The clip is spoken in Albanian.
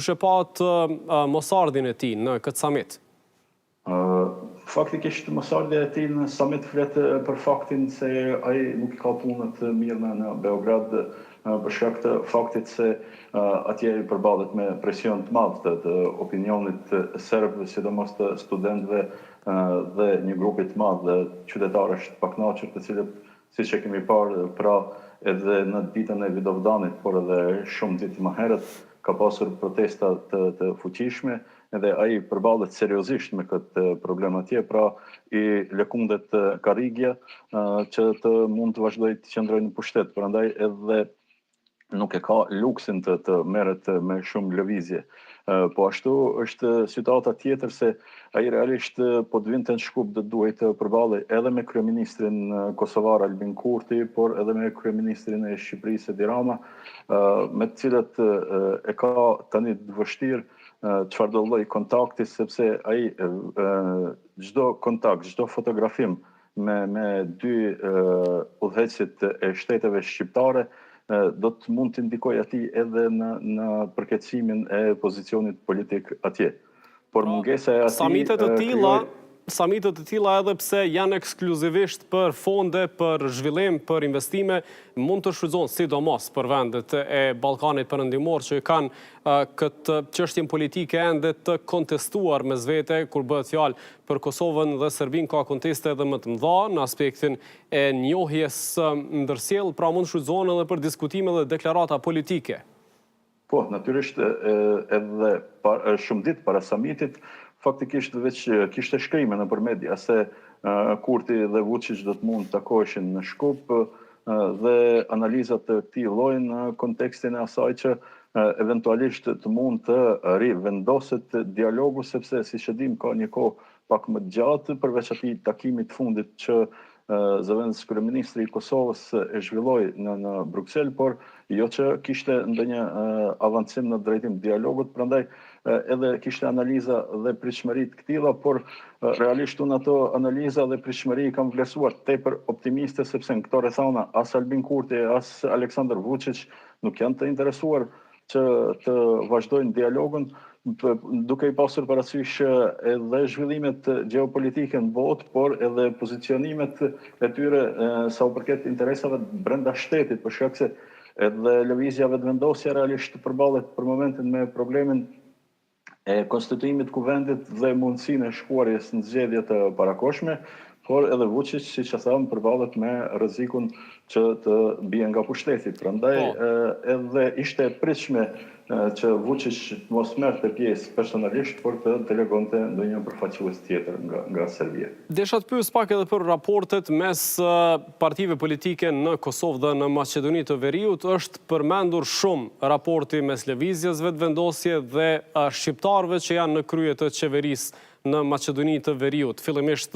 Shëpat mosardhin e tij në këtë summit? Faktikisht mosardhja e tij në summit flet për faktin se ai nuk ka punën të mirë në Beograd për shkak të faktit se atje i përballet me presion të madh të opinionit serb, sidomos të studentëve dhe një grupi të madh qytetarësh të pakënaqur, të cilët siç e kemi parë pra edhe në ditën e Vidovdanit, por edhe shumë ditë më herët ka pasur protesta të fuqishme, edhe ai përballet seriozisht me këtë problem atje, pra i lëkundet Karrigja që të mund të vazhdojë të qëndrojë në pushtet, prandaj edhe nuk e ka luksin të merret me shumë lëvizje. Po ashtu është situata tjetër se ai realisht po të vinte në Shkup do duhej të përballej edhe me kryeministrin kosovar Albin Kurti, por edhe me kryeministrin e Shqipërisë Edi Rama, me të cilët e ka tani të vështirë çfarë do lloj kontakti, sepse ai çdo kontakt, çdo fotografim me dy udhëheqësit e shteteve shqiptare do të mund të ndikojë atij edhe në përkeqësimin e pozicionit politik atje. Por mungesa e atij Samitet të tilla edhe pse janë ekskluzivisht për fonde, për zhvillim, për investime, mund të shfrytëzohen sidomos për vendet e Ballkanit Perëndimor që kanë këtë çështje politike ende të kontestuar mes vete, kur bëhet fjalë për Kosovën dhe Serbinë ka konteste edhe më të mëdha në aspektin e njohjes ndërsjellë, pra mund të shfrytëzohen edhe për diskutime dhe deklarata politike. Po, natyrisht edhe shumë ditë para samitit faktikisht veç kishte shkrime nëpër media se Kurti dhe Vučić do të mund të takoheshin në Shkup dhe analizat të këtij lloji në kontekstin e asaj që eventualisht të mund të rivendoset dialogu, sepse siç e dim ka një kohë pak më të gjatë përveç atij takimit të fundit që zëvendës kryeministri i Kosovës e zhvilloi në Bruksel, por jo që kishte ndonjë avancim në drejtim të dialogut, prandaj edhe kishte analiza dhe pritshmëri të këtilla, por realisht unë ato analiza dhe pritshmëri i kam vlerësuar tepër optimiste, sepse në këto rrethana as Albin Kurti, as Aleksandar Vučić nuk janë të interesuar që të vazhdojnë dialogun, duke i pasur parasysh edhe zhvillimet gjeopolitike në botë, por edhe pozicionimet e tyre sa u përket interesave brenda shtetit, për shkak se edhe lëvizja vetëvendosja realisht përballet për momentin me problemin e konstituimit të kuvendit dhe mundësinë e shkuarjes në zgjedhje të parakohshme, por edhe Vučić, siç e thamë, përballet me rrezikun që të bie nga pushteti. Prandaj edhe ishte e pritshme që Vučić mos merrte pjesë personalisht, por të delegonte ndonjë përfaqësues tjetër nga Serbia. Desha të pyes pak edhe për raportet mes partive politike në Kosovë dhe në Maqedoni të Veriut. Është përmendur shumë raporti mes lëvizjes vetëvendosje dhe shqiptarëve që janë në krye të qeverisë në Maqedoni të Veriut. Fillimisht